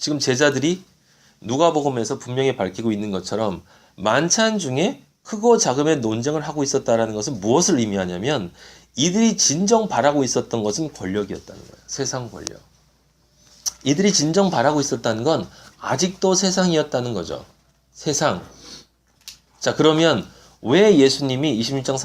지금 제자들이 누가복음에서 분명히 밝히고 있는 것처럼 만찬 중에 크고 작음의 논쟁을 하고 있었다는 것은 무엇을 의미하냐면 이들이 진정 바라고 있었던 것은 권력이었다는 거예요. 세상 권력. 이들이 진정 바라고 있었다는 건 아직도 세상이었다는 거죠. 세상. 자, 그러면 왜 예수님이 26장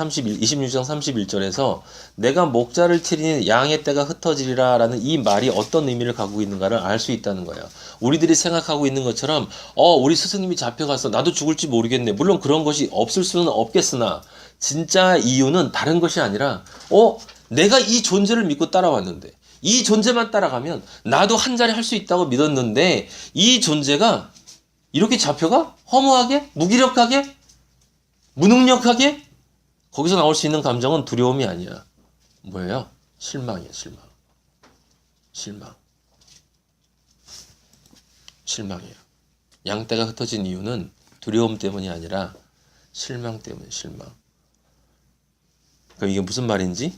31절에서 내가 목자를 치리니 양의 떼가 흩어지리라 라는 이 말이 어떤 의미를 갖고 있는가를 알 수 있다는 거예요. 우리들이 생각하고 있는 것처럼 우리 스승님이 잡혀가서 나도 죽을지 모르겠네. 물론 그런 것이 없을 수는 없겠으나 진짜 이유는 다른 것이 아니라 내가 이 존재를 믿고 따라왔는데 이 존재만 따라가면 나도 한 자리 할 수 있다고 믿었는데 이 존재가 이렇게 잡혀가? 허무하게? 무기력하게? 무능력하게? 거기서 나올 수 있는 감정은 두려움이 아니야. 뭐예요? 실망이야, 실망. 실망. 실망이에요. 양떼가 흩어진 이유는 두려움 때문이 아니라 실망 때문에 실망. 그럼 이게 무슨 말인지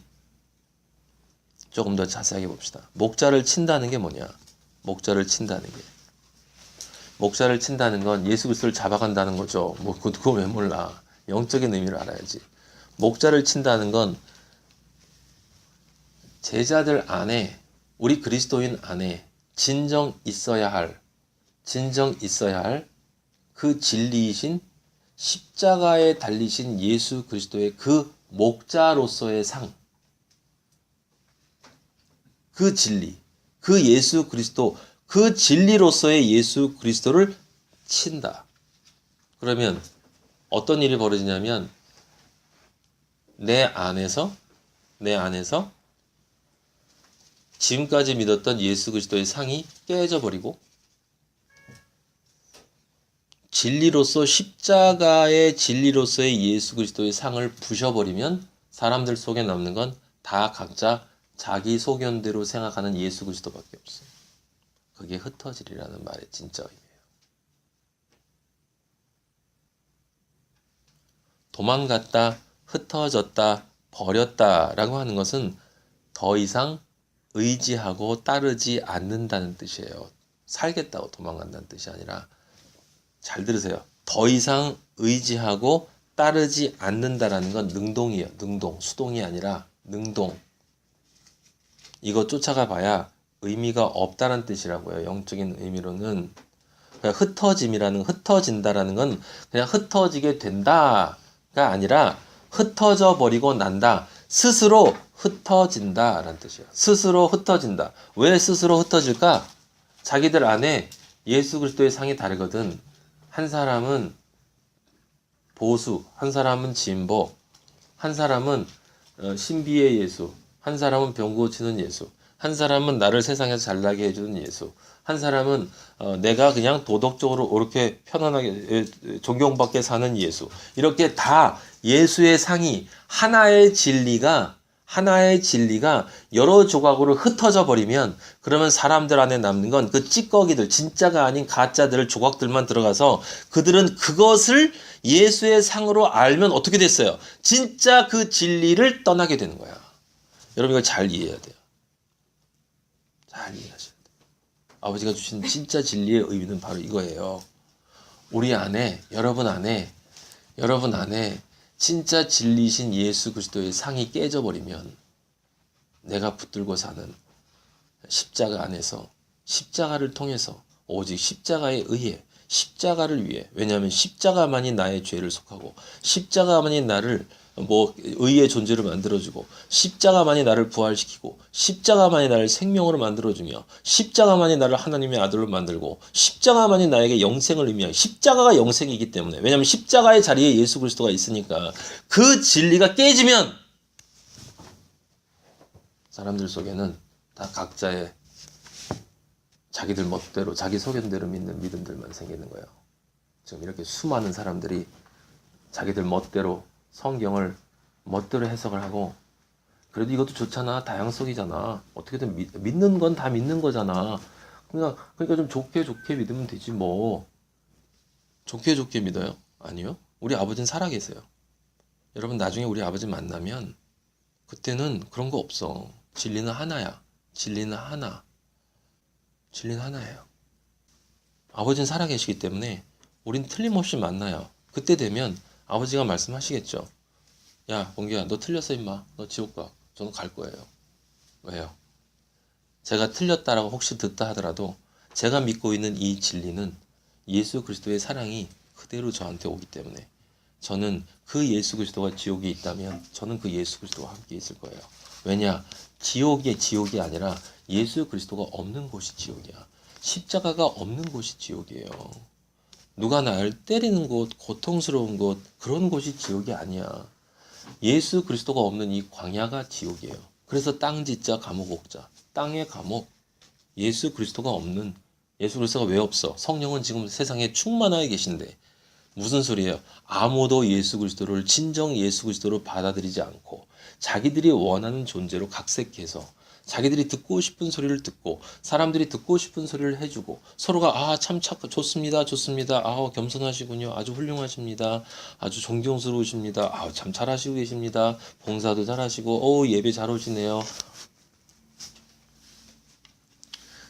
조금 더 자세하게 봅시다. 목자를 친다는 게 뭐냐? 목자를 친다는 게. 목자를 친다는 건 예수 그리스도를 잡아간다는 거죠. 그거 왜 몰라. 영적인 의미를 알아야지. 목자를 친다는 건 제자들 안에, 우리 그리스도인 안에 진정 있어야 할 그 진리이신 십자가에 달리신 예수 그리스도의 그 목자로서의 상, 그 진리, 그 예수 그리스도, 그 진리로서의 예수 그리스도를 친다. 그러면 어떤 일이 벌어지냐면 내 안에서 지금까지 믿었던 예수 그리스도의 상이 깨져버리고 진리로서 십자가의 진리로서의 예수 그리스도의 상을 부셔버리면 사람들 속에 남는 건 다 각자 자기 소견대로 생각하는 예수 그리스도밖에 없어요. 그게 흩어지리라는 말의 진짜 의미예요. 도망갔다, 흩어졌다, 버렸다라고 하는 것은 더 이상 의지하고 따르지 않는다는 뜻이에요. 살겠다고 도망간다는 뜻이 아니라, 잘 들으세요. 더 이상 의지하고 따르지 않는다라는 건 능동이에요. 능동. 수동이 아니라 능동. 이거 쫓아가 봐야 의미가 없다는 뜻이라고요. 영적인 의미로는. 그냥 흩어진다라는 건 그냥 흩어지게 된다가 아니라 흩어져 버리고 난다. 스스로 흩어진다라는 뜻이에요. 스스로 흩어진다. 왜 스스로 흩어질까? 자기들 안에 예수 그리스도의 상이 다르거든. 한 사람은 보수, 한 사람은 진보, 한 사람은 신비의 예수, 한 사람은 병 고치는 예수, 한 사람은 나를 세상에서 잘나게 해주는 예수, 한 사람은 내가 그냥 도덕적으로 이렇게 편안하게 존경받게 사는 예수. 이렇게 다 예수의 상이 하나의 진리가 여러 조각으로 흩어져 버리면 그러면 사람들 안에 남는 건 그 찌꺼기들, 진짜가 아닌 가짜들 조각들만 들어가서 그들은 그것을 예수의 상으로 알면 어떻게 됐어요? 진짜 그 진리를 떠나게 되는 거야. 여러분 이걸 잘 이해해야 돼요. 잘 이해하셔야 돼요. 아버지가 주신 진짜 진리의 의미는 바로 이거예요. 우리 안에, 여러분 안에 진짜 진리신 예수 그리스도의 상이 깨져버리면 내가 붙들고 사는 십자가 안에서 십자가를 통해서 오직 십자가에 의해 십자가를 위해, 왜냐하면 십자가만이 나의 죄를 속하고 십자가만이 나를 의의 존재로 만들어주고 십자가만이 나를 부활시키고 십자가만이 나를 생명으로 만들어주며 십자가만이 나를 하나님의 아들로 만들고 십자가만이 나에게 영생을 의미하고 십자가가 영생이기 때문에, 왜냐하면 십자가의 자리에 예수 그리스도가 있으니까 그 진리가 깨지면 사람들 속에는 다 각자의 자기들 멋대로 자기 소견대로 믿는 믿음들만 생기는 거예요. 지금 이렇게 수많은 사람들이 자기들 멋대로 성경을 멋대로 해석을 하고, 그래도 이것도 좋잖아. 다양성이잖아. 어떻게든 믿는 건 다 믿는 거잖아. 그러니까 좀 좋게 믿으면 되지 뭐. 좋게 믿어요? 아니요. 우리 아버지는 살아계세요. 여러분 나중에 우리 아버지 만나면 그때는 그런 거 없어. 진리는 하나야. 진리는 하나예요. 아버지는 살아계시기 때문에 우린 틀림없이 만나요. 그때 되면 아버지가 말씀하시겠죠. 야, 봉규야, 너 틀렸어, 임마. 너 지옥 가. 저는 갈 거예요. 왜요? 제가 틀렸다라고 혹시 듣다 하더라도 제가 믿고 있는 이 진리는 예수 그리스도의 사랑이 그대로 저한테 오기 때문에 저는 그 예수 그리스도가 지옥에 있다면 저는 그 예수 그리스도와 함께 있을 거예요. 왜냐? 지옥이 아니라 예수 그리스도가 없는 곳이 지옥이야. 십자가가 없는 곳이 지옥이에요. 누가 날 때리는 곳, 고통스러운 곳, 그런 곳이 지옥이 아니야. 예수 그리스도가 없는 이 광야가 지옥이에요. 그래서 땅 짓자 감옥 옥자. 땅의 감옥. 예수 그리스도가 없는, 예수 그리스도가 왜 없어? 성령은 지금 세상에 충만하게 계신데 무슨 소리예요? 아무도 예수 그리스도를 진정 예수 그리스도로 받아들이지 않고 자기들이 원하는 존재로 각색해서 자기들이 듣고 싶은 소리를 듣고 사람들이 듣고 싶은 소리를 해주고 서로가 참 좋습니다 좋습니다 겸손하시군요 아주 훌륭하십니다 아주 존경스러우십니다 참 잘하시고 계십니다 봉사도 잘하시고 예배 잘 오시네요.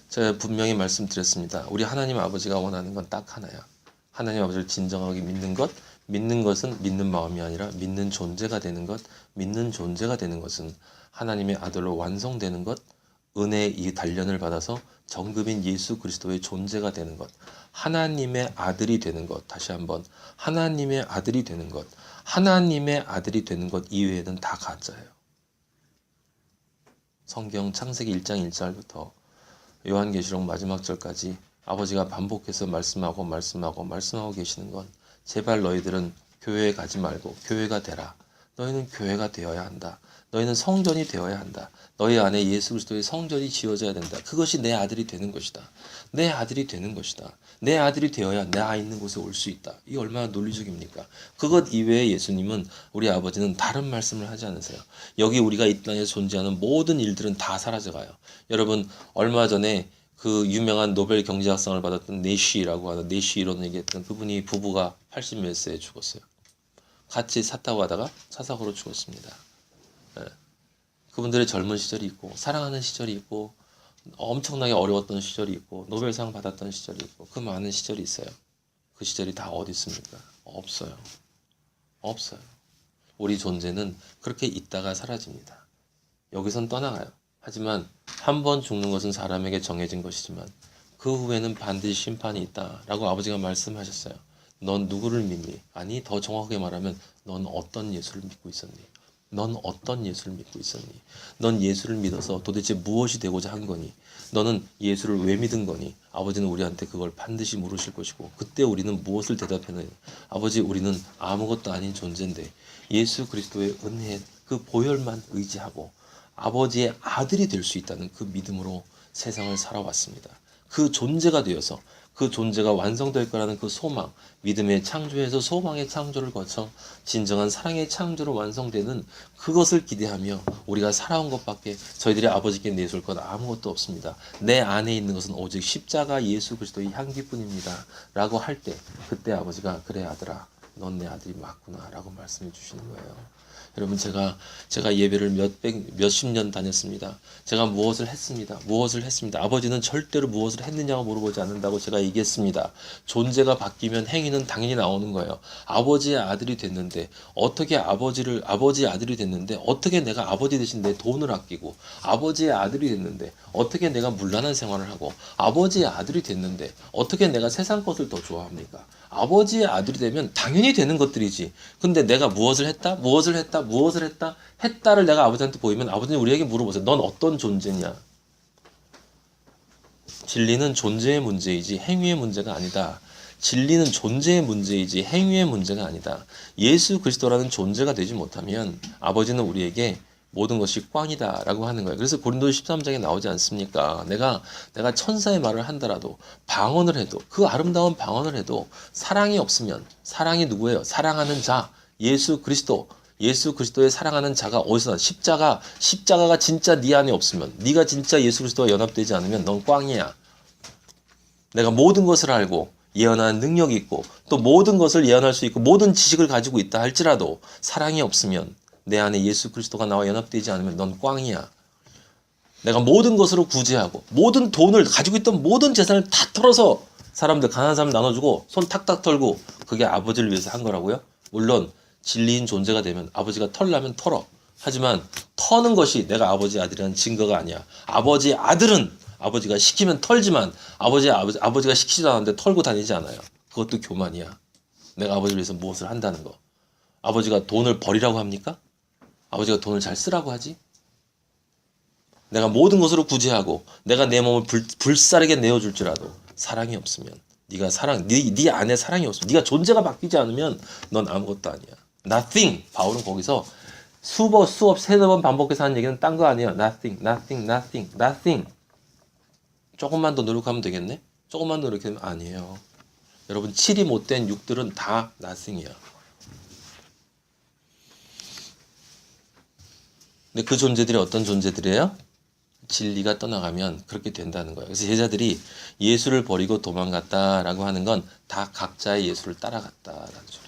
제가 분명히 말씀드렸습니다. 우리 하나님 아버지가 원하는 건 딱 하나야. 하나님 아버지를 진정하게 믿는 것, 믿는 것은 믿는 마음이 아니라 믿는 존재가 되는 것, 믿는 존재가 되는 것은 하나님의 아들로 완성되는 것, 은혜의 이 단련을 받아서 정급인 예수 그리스도의 존재가 되는 것, 하나님의 아들이 되는 것, 다시 한번 하나님의 아들이 되는 것, 하나님의 아들이 되는 것 이외에는 다 가짜예요. 성경 창세기 1장 1절부터 요한계시록 마지막 절까지 아버지가 반복해서 말씀하고 계시는 건 제발 너희들은 교회에 가지 말고 교회가 되라. 너희는 교회가 되어야 한다. 너희는 성전이 되어야 한다. 너희 안에 예수 그리스도의 성전이 지어져야 된다. 그것이 내 아들이 되는 것이다. 내 아들이 되는 것이다. 내 아들이 되어야 나 있는 곳에 올 수 있다. 이게 얼마나 논리적입니까? 그것 이외에 예수님은 우리 아버지는 다른 말씀을 하지 않으세요. 여기 우리가 이 땅에 존재하는 모든 일들은 다 사라져가요. 여러분 얼마 전에 그 유명한 노벨 경제학상을 받았던 내쉬라고 하는 내쉬 이론 얘기했던 그분이 부부가 80몇 세에 죽었어요. 같이 차 타고 가다가 차 사고로 죽었습니다. 네. 그분들의 젊은 시절이 있고 사랑하는 시절이 있고 엄청나게 어려웠던 시절이 있고 노벨상 받았던 시절이 있고 그 많은 시절이 있어요. 그 시절이 다 어디 있습니까? 없어요. 없어요. 우리 존재는 그렇게 있다가 사라집니다. 여기선 떠나가요. 하지만 한 번 죽는 것은 사람에게 정해진 것이지만 그 후에는 반드시 심판이 있다라고 아버지가 말씀하셨어요. 넌 누구를 믿니? 아니 더 정확하게 말하면 넌 어떤 예수를 믿고 있었니? 넌 어떤 예수를 믿고 있었니? 넌 예수를 믿어서 도대체 무엇이 되고자 한 거니? 너는 예수를 왜 믿은 거니? 아버지는 우리한테 그걸 반드시 물으실 것이고 그때 우리는 무엇을 대답하느냐? 아버지 우리는 아무것도 아닌 존재인데 예수 그리스도의 은혜 그 보혈만 의지하고 아버지의 아들이 될 수 있다는 그 믿음으로 세상을 살아왔습니다. 그 존재가 되어서 그 존재가 완성될 거라는 그 소망, 믿음의 창조에서 소망의 창조를 거쳐 진정한 사랑의 창조로 완성되는 그것을 기대하며 우리가 살아온 것밖에 저희들이 아버지께 내줄 건 아무것도 없습니다. 내 안에 있는 것은 오직 십자가 예수 그리스도의 향기뿐입니다. 라고 할 때 그때 아버지가 그래 아들아 넌 내 아들이 맞구나 라고 말씀해 주시는 거예요. 여러분 제가 예배를 몇십 년 다녔습니다. 제가 무엇을 했습니다. 아버지는 절대로 무엇을 했느냐고 물어보지 않는다고 제가 얘기했습니다. 존재가 바뀌면 행위는 당연히 나오는 거예요. 아버지의 아들이 됐는데 어떻게 아버지의 아들이 됐는데 어떻게 내가 아버지 대신 내 돈을 아끼고 아버지의 아들이 됐는데 어떻게 내가 문란한 생활을 하고 아버지의 아들이 됐는데 어떻게 내가 세상 것을 더 좋아합니까? 아버지의 아들이 되면 당연히 되는 것들이지. 근데 내가 무엇을 했다를 내가 아버지한테 보이면 아버지는 우리에게 물어보세요. 넌 어떤 존재냐? 진리는 존재의 문제이지 행위의 문제가 아니다. 진리는 존재의 문제이지 행위의 문제가 아니다. 예수 그리스도라는 존재가 되지 못하면 아버지는 우리에게 모든 것이 꽝이다 라고 하는 거예요. 그래서 고린도서 13장에 나오지 않습니까? 내가 천사의 말을 한다라도 방언을 해도 그 아름다운 방언을 해도 사랑이 없으면 사랑이 누구예요? 사랑하는 자 예수 그리스도의 사랑하는 자가 어디서 십자가가 진짜 네 안에 없으면 네가 진짜 예수 그리스도와 연합되지 않으면 넌 꽝이야. 내가 모든 것을 알고 예언하는 능력이 있고 또 모든 것을 예언할 수 있고 모든 지식을 가지고 있다 할지라도 사랑이 없으면 내 안에 예수 그리스도가 나와 연합되지 않으면 넌 꽝이야. 내가 모든 것으로 구제하고 모든 돈을 가지고 있던 모든 재산을 다 털어서 사람들 가난한 사람 나눠주고 손 탁탁 털고 그게 아버지를 위해서 한 거라고요? 물론 진리인 존재가 되면 아버지가 털라면 털어. 하지만 터는 것이 내가 아버지 아들이라는 증거가 아니야. 아버지 아들은 아버지가 시키면 털지만 아버지가 시키지도 않았는데 털고 다니지 않아요. 그것도 교만이야. 내가 아버지를 위해서 무엇을 한다는 거. 아버지가 돈을 버리라고 합니까? 아버지가 돈을 잘 쓰라고 하지? 내가 모든 것으로 구제하고 내가 내 몸을 불사르게 내어줄지라도 사랑이 없으면 네 안에 사랑이 없으면 네가 존재가 바뀌지 않으면 넌 아무것도 아니야. Nothing. 바울은 거기서 수업 세네 번 반복해서 하는 얘기는 딴 거 아니에요. Nothing, nothing, nothing, nothing. 조금만 더 노력하면 되겠네? 조금만 더 노력하면 아니에요. 여러분 7이 못된 6들은 다 nothing이야. 근데 그 존재들이 어떤 존재들이에요? 진리가 떠나가면 그렇게 된다는 거예요. 그래서 제자들이 예수를 버리고 도망갔다라고 하는 건 다 각자의 예수를 따라갔다라는 소리.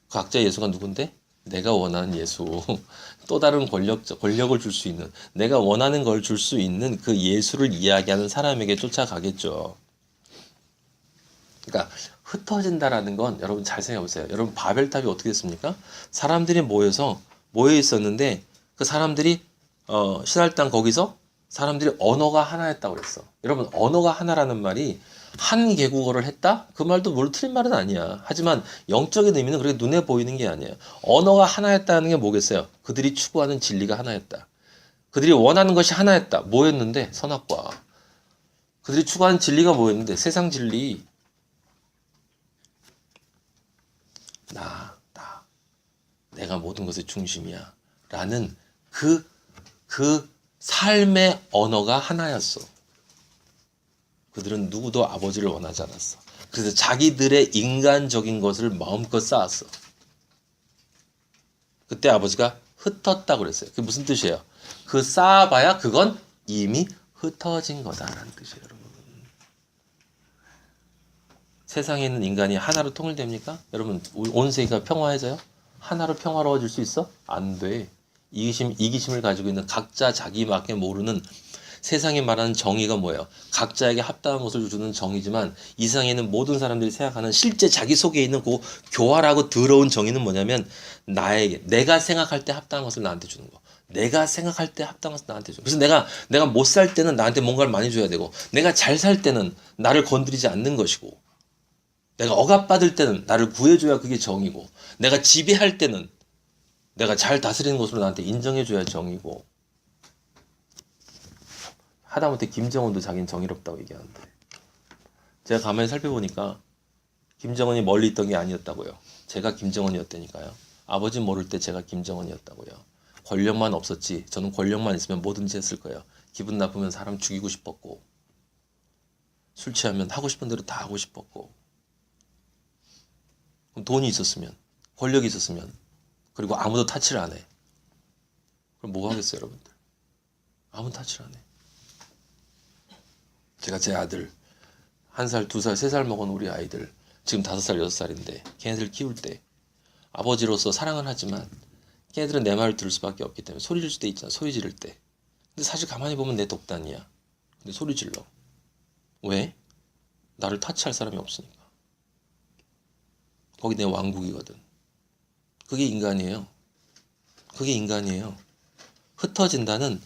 각자의 예수가 누군데? 내가 원하는 예수. 또 다른 권력을 줄 수 있는, 내가 원하는 걸 줄 수 있는 그 예수를 이야기하는 사람에게 쫓아가겠죠. 그러니까 흩어진다라는 건 여러분 잘 생각해 보세요. 여러분 바벨탑이 어떻게 됐습니까? 사람들이 모여 있었는데 그 사람들이 신할당 거기서 사람들이 언어가 하나였다고 그랬어. 여러분 언어가 하나라는 말이 한 개국어를 했다? 그 말도 물론 틀린 말은 아니야. 하지만 영적인 의미는 그렇게 눈에 보이는 게 아니에요. 언어가 하나였다는 게 뭐겠어요? 그들이 추구하는 진리가 하나였다. 그들이 원하는 것이 하나였다. 뭐였는데? 선악과. 그들이 추구하는 진리가 뭐였는데? 세상 진리. 내가 모든 것의 중심이야. 라는 그 삶의 언어가 하나였어. 그들은 누구도 아버지를 원하지 않았어. 그래서 자기들의 인간적인 것을 마음껏 쌓았어. 그때 아버지가 흩었다고 그랬어요. 그게 무슨 뜻이에요? 그 쌓아봐야 그건 이미 흩어진 거다라는 뜻이에요, 여러분. 세상에 있는 인간이 하나로 통일됩니까? 여러분, 온 세계가 평화해져요? 하나로 평화로워질 수 있어? 안 돼. 이기심을 가지고 있는 각자 자기밖에 모르는 세상에 말하는 정의가 뭐예요? 각자에게 합당한 것을 주는 정의지만 이 세상에 있는 모든 사람들이 생각하는 실제 자기 속에 있는 그 교활하고 더러운 정의는 뭐냐면 내가 생각할 때 합당한 것을 나한테 주는 거. 내가 생각할 때 합당한 것을 나한테 줘. 그래서 내가 못 살 때는 나한테 뭔가를 많이 줘야 되고 내가 잘 살 때는 나를 건드리지 않는 것이고 내가 억압받을 때는 나를 구해줘야 그게 정이고 내가 지배할 때는 내가 잘 다스리는 것으로 나한테 인정해줘야 정이고 하다못해 김정은도 자기는 정의롭다고 얘기하는데 제가 가만히 살펴보니까 김정은이 멀리 있던 게 아니었다고요. 제가 김정은이었다니까요. 아버지 모를 때 제가 김정은이었다고요. 권력만 없었지 저는 권력만 있으면 뭐든지 했을 거예요. 기분 나쁘면 사람 죽이고 싶었고 술 취하면 하고 싶은 대로 다 하고 싶었고 돈이 있었으면 권력이 있었으면 그리고 아무도 타치를 안 해. 그럼 뭐 하겠어요 여러분들. 아무도 타치를 안 해. 제가 제 아들 1살, 2살, 3살 먹은 우리 아이들 지금 5살, 6살인데 걔네들 키울 때 아버지로서 사랑은 하지만 걔네들은 내 말을 들을 수밖에 없기 때문에 소리 질 수도 있잖아. 소리 지를 때. 근데 사실 가만히 보면 내 독단이야. 근데 소리 질러. 왜? 나를 타치할 사람이 없으니까. 거기 내 왕국이거든. 그게 인간이에요. 그게 인간이에요. 흩어진다는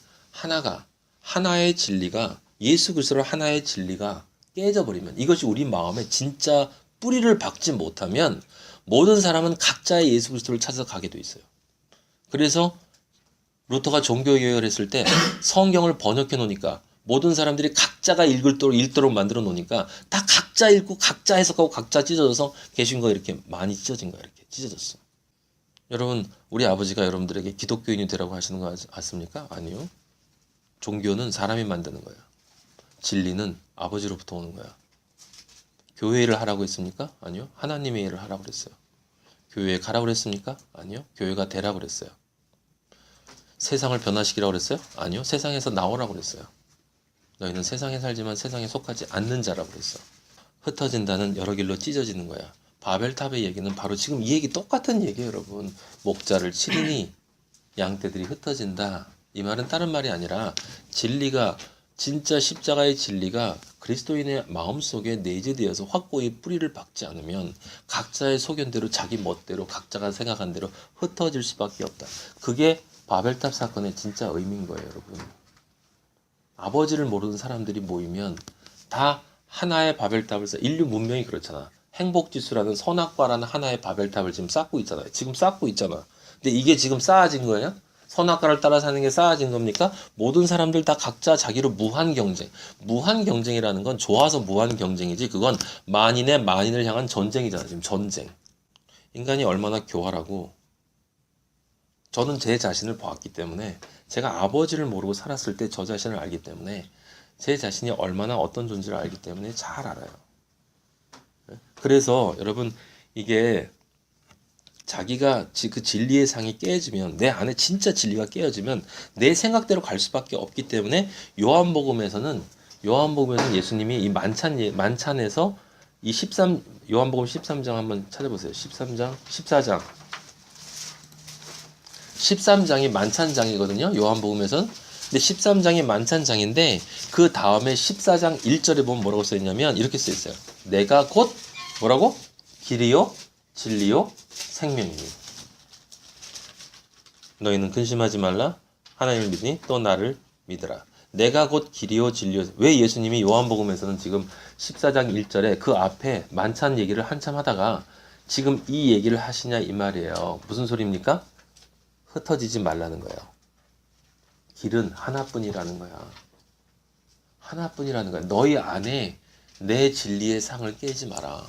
하나의 진리가 예수 그리스도로 하나의 진리가 깨져버리면 이것이 우리 마음에 진짜 뿌리를 박지 못하면 모든 사람은 각자의 예수 그리스도를 찾아서 가게 돼 있어요. 그래서 루터가 종교개혁을 했을 때 성경을 번역해 놓으니까 모든 사람들이 각자가 읽도록 만들어 놓으니까 다 각자 읽고 각자 해석하고 각자 찢어져서 개신교가 이렇게 많이 찢어진 거야. 이렇게 찢어졌어. 여러분 우리 아버지가 여러분들에게 기독교인이 되라고 하시는 거 아십니까? 아니요. 종교는 사람이 만드는 거예요. 진리는 아버지로부터 오는 거야. 교회 일을 하라고 했습니까? 아니요. 하나님의 일을 하라고 그랬어요. 교회에 가라고 그랬습니까? 아니요. 교회가 되라고 그랬어요. 세상을 변화시키라고 그랬어요? 아니요. 세상에서 나오라고 그랬어요. 너희는 세상에 살지만 세상에 속하지 않는 자라고 그랬어. 흩어진다는 여러 길로 찢어지는 거야. 바벨탑의 얘기는 바로 지금 이 얘기 똑같은 얘기예요, 여러분. 목자를 치리니 양떼들이 흩어진다. 이 말은 다른 말이 아니라 진리가 진짜 십자가의 진리가 그리스도인의 마음속에 내재되어서 확고히 뿌리를 박지 않으면 각자의 소견대로 자기 멋대로 각자가 생각한 대로 흩어질 수밖에 없다. 그게 바벨탑 사건의 진짜 의미인 거예요, 여러분. 아버지를 모르는 사람들이 모이면 다 하나의 바벨탑을 인류 문명이 그렇잖아. 행복지수라는 선악과라는 하나의 바벨탑을 지금 쌓고 있잖아요. 지금 쌓고 있잖아. 근데 이게 지금 쌓아진 거예요? 선악과를 따라 사는 게 쌓아진 겁니까? 모든 사람들 다 각자 자기로 무한 경쟁. 무한 경쟁이라는 건 좋아서 무한 경쟁이지 그건 만인의 만인을 향한 전쟁이잖아. 지금 전쟁. 인간이 얼마나 교활하고 저는 제 자신을 보았기 때문에 제가 아버지를 모르고 살았을 때 저 자신을 알기 때문에 제 자신이 얼마나 어떤 존재를 알기 때문에 잘 알아요. 그래서 여러분 이게 자기가 그 진리의 상이 깨지면 내 안에 진짜 진리가 깨어지면 내 생각대로 갈 수밖에 없기 때문에 요한복음에서는 예수님이 이 만찬에서 이 요한복음 13장 한번 찾아보세요. 14장 13장이 만찬장이거든요. 요한복음에서는. 근데 13장이 만찬장인데 그 다음에 14장 1절에 보면 뭐라고 써있냐면 이렇게 써있어요. 내가 곧 뭐라고? 길이요 진리요 생명이니 너희는 근심하지 말라 하나님을 믿으니 또 나를 믿으라. 내가 곧 길이요 진리요. 왜 예수님이 요한복음에서는 지금 14장 1절에 그 앞에 만찬 얘기를 한참 하다가 지금 이 얘기를 하시냐 이 말이에요. 무슨 소리입니까? 흩어지지 말라는 거예요. 길은 하나뿐이라는 거야. 하나뿐이라는 거야. 너희 안에 내 진리의 상을 깨지 마라.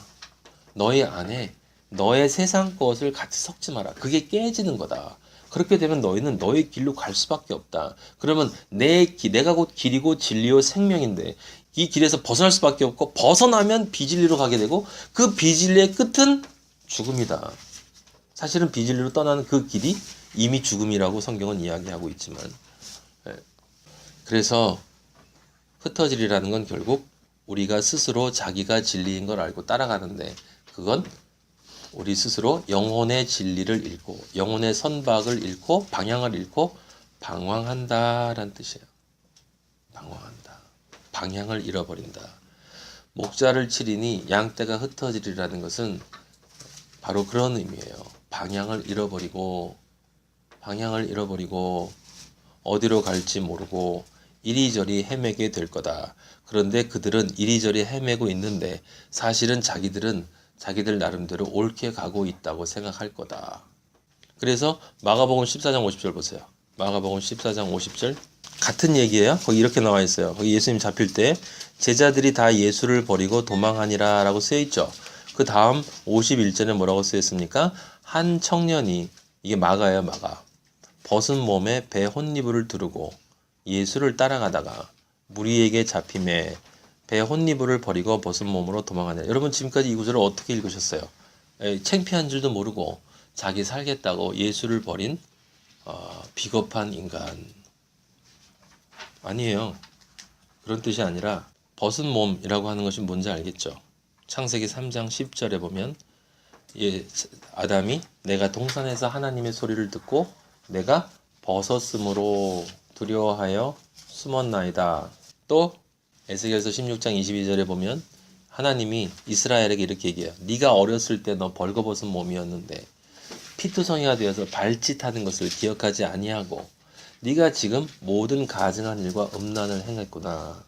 너희 안에 너의 세상 것을 같이 섞지 마라. 그게 깨지는 거다. 그렇게 되면 너희는 너의 길로 갈 수밖에 없다. 그러면 내가 곧 길이고 진리요 생명인데 이 길에서 벗어날 수밖에 없고 벗어나면 비진리로 가게 되고 그 비진리의 끝은 죽음이다. 사실은 비진리로 떠나는 그 길이 이미 죽음이라고 성경은 이야기하고 있지만 그래서 흩어지리라는 건 결국 우리가 스스로 자기가 진리인 걸 알고 따라가는데 그건 우리 스스로 영혼의 진리를 잃고 영혼의 선박을 잃고 방향을 잃고 방황한다라는 뜻이에요. 방황한다. 방향을 잃어버린다. 목자를 치리니 양떼가 흩어지리라는 것은 바로 그런 의미예요. 방향을 잃어버리고 어디로 갈지 모르고 이리저리 헤매게 될 거다. 그런데 그들은 이리저리 헤매고 있는데 사실은 자기들 나름대로 옳게 가고 있다고 생각할 거다. 그래서 마가복음 14장 50절 보세요. 마가복음 14장 50절 같은 얘기예요. 거기 이렇게 나와 있어요. 거기 예수님 잡힐 때 제자들이 다 예수를 버리고 도망하니라 라고 쓰여 있죠. 그 다음 51절에 뭐라고 쓰여 있습니까? 한 청년이 이게 마가예요. 마가. 벗은 몸에 배 혼니부를 두르고 예수를 따라가다가 무리에게 잡힘에 배 혼니부를 버리고 벗은 몸으로 도망하냐. 여러분 지금까지 이 구절을 어떻게 읽으셨어요? 창피한 줄도 모르고 자기 살겠다고 예수를 버린 비겁한 인간. 아니에요. 그런 뜻이 아니라 벗은 몸이라고 하는 것이 뭔지 알겠죠? 창세기 3장 10절에 보면 아담이 내가 동산에서 하나님의 소리를 듣고 내가 벗었으므로 두려워하여 숨었나이다. 또 에스겔서 16장 22절에 보면 하나님이 이스라엘에게 이렇게 얘기해요. 네가 어렸을 때 너 벌거벗은 몸이었는데 피투성이가 되어서 발짓하는 것을 기억하지 아니하고 네가 지금 모든 가증한 일과 음란을 행했구나.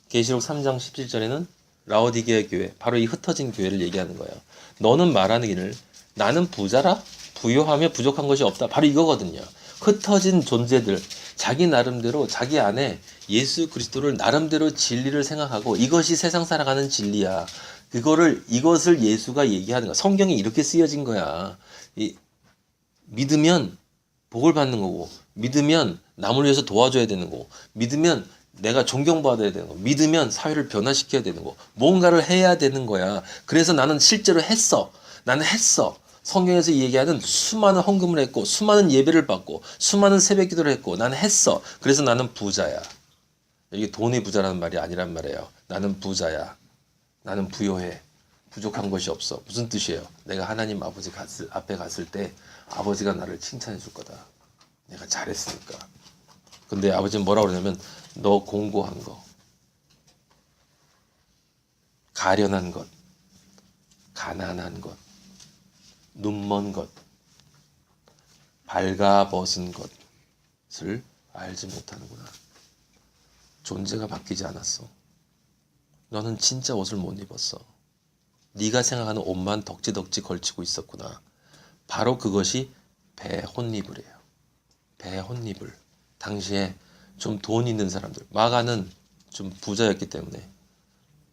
계시록 3장 17절에는 라오디게아 교회, 바로 이 흩어진 교회를 얘기하는 거예요. 너는 말하기를 나는 부자라? 부유하며 부족한 것이 없다. 바로 이거거든요. 흩어진 존재들, 자기 나름대로 자기 안에 예수 그리스도를 나름대로 진리를 생각하고 이것이 세상 살아가는 진리야. 이것을 예수가 얘기하는 거야. 성경이 이렇게 쓰여진 거야. 믿으면 복을 받는 거고, 믿으면 남을 위해서 도와줘야 되는 거고, 믿으면 내가 존경받아야 되는 거, 믿으면 사회를 변화시켜야 되는 거, 뭔가를 해야 되는 거야. 그래서 나는 실제로 했어. 나는 했어. 성경에서 얘기하는 수많은 헌금을 했고, 수많은 예배를 받고, 수많은 새벽 기도를 했고, 나는 했어. 그래서 나는 부자야. 이게 돈의 부자라는 말이 아니란 말이에요. 나는 부자야. 나는 부요해. 부족한 것이 없어. 무슨 뜻이에요? 내가 하나님 아버지 앞에 갔을 때 아버지가 나를 칭찬해 줄 거다. 내가 잘했으니까. 근데 아버지는 뭐라고 그러냐면 너 공고한 거, 가련한 것, 가난한 것, 눈먼 것, 발가벗은 것을 알지 못하는구나. 존재가 바뀌지 않았어. 너는 진짜 옷을 못 입었어. 네가 생각하는 옷만 덕지덕지 걸치고 있었구나. 바로 그것이 배혼이불이에요. 배혼이불. 당시에 좀 돈 있는 사람들, 마가는 좀 부자였기 때문에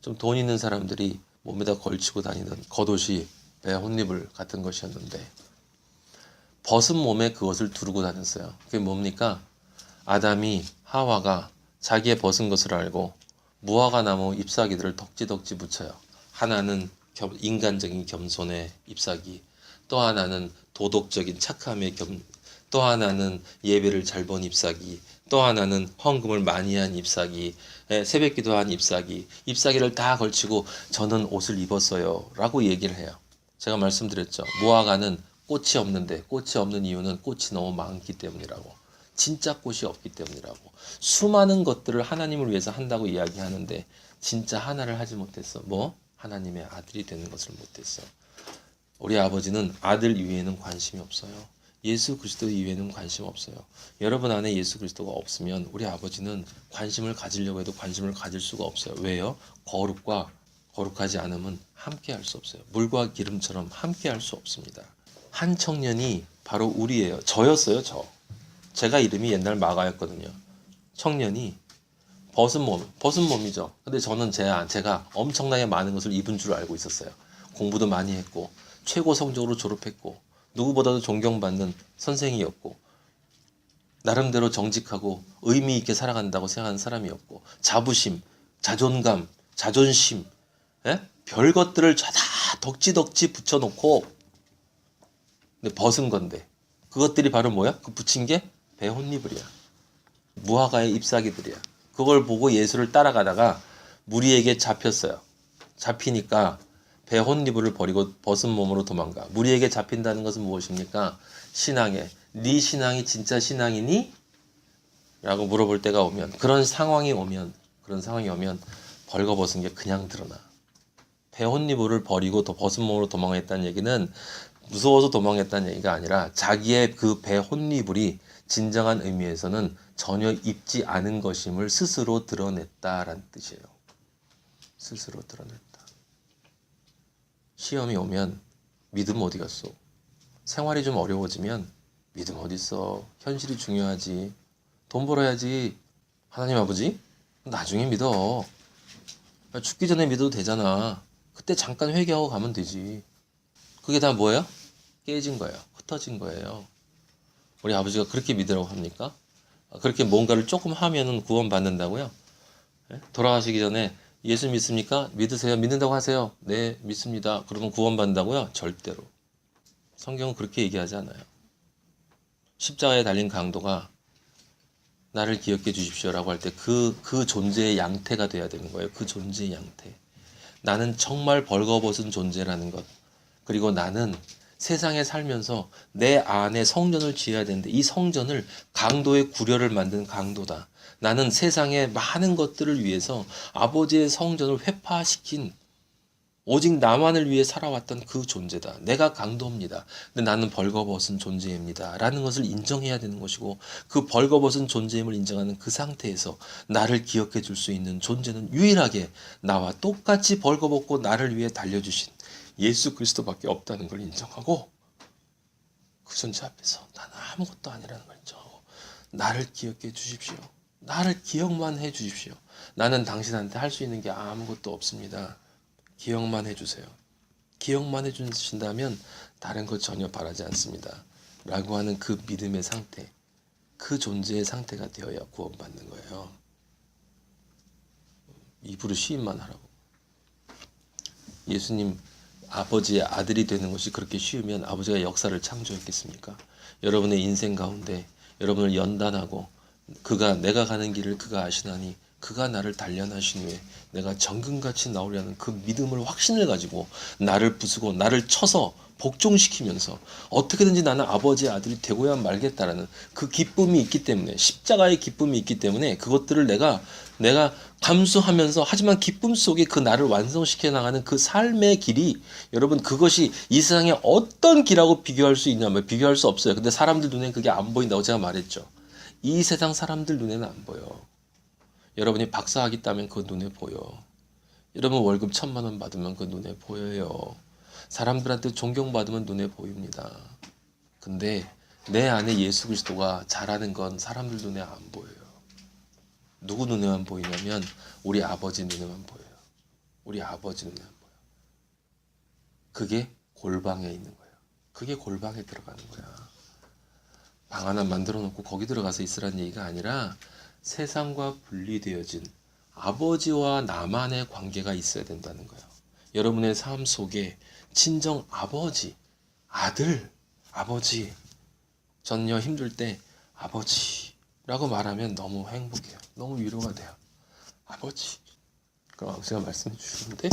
좀 돈 있는 사람들이 몸에다 걸치고 다니는 겉옷이 배혼이불 같은 것이었는데 벗은 몸에 그것을 두르고 다녔어요. 그게 뭡니까? 아담이 하와가 자기의 벗은 것을 알고 무화과 나무 잎사귀들을 덕지덕지 붙여요. 하나는 인간적인 겸손의 잎사귀, 또 하나는 도덕적인 착함의 또 하나는 예배를 잘 본 잎사귀, 또 하나는 헌금을 많이 한 잎사귀, 새벽기도 한 잎사귀, 잎사귀를 다 걸치고 저는 옷을 입었어요 라고 얘기를 해요. 제가 말씀드렸죠. 무화과는 꽃이 없는데 꽃이 없는 이유는 꽃이 너무 많기 때문이라고. 진짜 꽃이 없기 때문이라고. 수많은 것들을 하나님을 위해서 한다고 이야기하는데 진짜 하나를 하지 못했어. 뭐? 하나님의 아들이 되는 것을 못했어. 우리 아버지는 아들 이외에는 관심이 없어요. 예수 그리스도 이외에는 관심 없어요. 여러분 안에 예수 그리스도가 없으면 우리 아버지는 관심을 가지려고 해도 관심을 가질 수가 없어요. 왜요? 거룩과 거룩하지 않음은 함께 할 수 없어요. 물과 기름처럼 함께 할 수 없습니다. 한 청년이 바로 우리예요. 저였어요. 제가 이름이 옛날 마가였거든요. 청년이 벗은 몸이죠. 근데 저는 제가 엄청나게 많은 것을 입은 줄 알고 있었어요. 공부도 많이 했고 최고 성적으로 졸업했고 누구보다도 존경받는 선생이었고 나름대로 정직하고 의미 있게 살아간다고 생각하는 사람이었고 자부심, 자존감, 자존심, 별 것들을 다 덕지덕지 붙여놓고 근데 벗은 건데 그것들이 바로 뭐야? 그 붙인 게 배혼이불이야. 무화과의 잎사귀들이야. 그걸 보고 예수를 따라가다가 무리에게 잡혔어요. 잡히니까 배혼이불을 버리고 벗은 몸으로 도망가. 무리에게 잡힌다는 것은 무엇입니까? 신앙에 네 신앙이 진짜 신앙이니? 라고 물어볼 때가 오면 그런 상황이 오면 벌거벗은 게 그냥 드러나. 배혼이불을 버리고 벗은 몸으로 도망했다는 얘기는 무서워서 도망했다는 얘기가 아니라 자기의 그 배혼이불이 진정한 의미에서는 전혀 입지 않은 것임을 스스로 드러냈다라는 뜻이에요. 스스로 드러냈다. 시험이 오면 믿음 어디 갔어? 생활이 좀 어려워지면 믿음 어디 있어? 현실이 중요하지. 돈 벌어야지. 하나님 아버지? 나중에 믿어. 죽기 전에 믿어도 되잖아. 그때 잠깐 회개하고 가면 되지. 그게 다 뭐예요? 깨진 거예요. 흩어진 거예요. 우리 아버지가 그렇게 믿으라고 합니까? 그렇게 뭔가를 조금 하면은 구원받는다고요? 돌아가시기 전에 예수 믿습니까? 믿으세요. 믿는다고 하세요. 네, 믿습니다. 그러면 구원받는다고요? 절대로. 성경은 그렇게 얘기하지 않아요. 십자가에 달린 강도가 나를 기억해 주십시오라고 할 때 그 존재의 양태가 돼야 되는 거예요. 그 존재의 양태. 나는 정말 벌거벗은 존재라는 것. 그리고 나는 세상에 살면서 내 안에 성전을 지어야 되는데 이 성전을 강도의 구려를 만든 강도다. 나는 세상의 많은 것들을 위해서 아버지의 성전을 회파시킨 오직 나만을 위해 살아왔던 그 존재다. 내가 강도입니다. 근데 나는 벌거벗은 존재입니다. 라는 것을 인정해야 되는 것이고 그 벌거벗은 존재임을 인정하는 그 상태에서 나를 기억해 줄 수 있는 존재는 유일하게 나와 똑같이 벌거벗고 나를 위해 달려주신 예수 그리스도밖에 없다는 걸 인정하고 그 존재 앞에서 나는 아무것도 아니라는 걸 인정하고 나를 기억해 주십시오. 나를 기억만 해 주십시오. 나는 당신한테 할 수 있는 게 아무것도 없습니다. 기억만 해주세요. 기억만 해주신다면 다른 것 전혀 바라지 않습니다. 라고 하는 그 믿음의 상태, 그 존재의 상태가 되어야 구원받는 거예요. 입으로 시인만 하라고. 예수님 아버지의 아들이 되는 것이 그렇게 쉬우면 아버지가 역사를 창조했겠습니까? 여러분의 인생 가운데 여러분을 연단하고 내가 가는 길을 그가 아시나니 그가 나를 단련하신 후에 내가 정금같이 나오려는 그 믿음을 확신을 가지고 나를 부수고 나를 쳐서 복종시키면서 어떻게든지 나는 아버지의 아들이 되고야 말겠다라는 그 기쁨이 있기 때문에, 십자가의 기쁨이 있기 때문에 그것들을 내가 감수하면서, 하지만 기쁨 속에 그 나를 완성시켜 나가는 그 삶의 길이, 여러분, 그것이 이 세상의 어떤 길하고 비교할 수 있냐면 비교할 수 없어요. 근데 사람들 눈에는 그게 안 보인다고 제가 말했죠. 이 세상 사람들 눈에는 안 보여. 여러분이 박사학위 따면 그 눈에 보여. 여러분 월급 1,000만 원 받으면 그 눈에 보여요. 사람들한테 존경받으면 눈에 보입니다. 근데 내 안에 예수 그리스도가 잘하는 건 사람들 눈에 안 보여요. 누구 눈에만 보이냐면 우리 아버지 눈에만 보여요. 우리 아버지 눈에만 보여요. 그게 골방에 있는 거예요. 그게 골방에 들어가는 거야. 방 하나 만들어 놓고 거기 들어가서 있으라는 얘기가 아니라 세상과 분리되어진 아버지와 나만의 관계가 있어야 된다는 거예요. 여러분의 삶 속에 친정 아버지, 아들, 아버지, 전혀 힘들 때 아버지라고 말하면 너무 행복해요. 너무 위로가 돼요. 아버지. 그럼 제가 말씀해 주시는데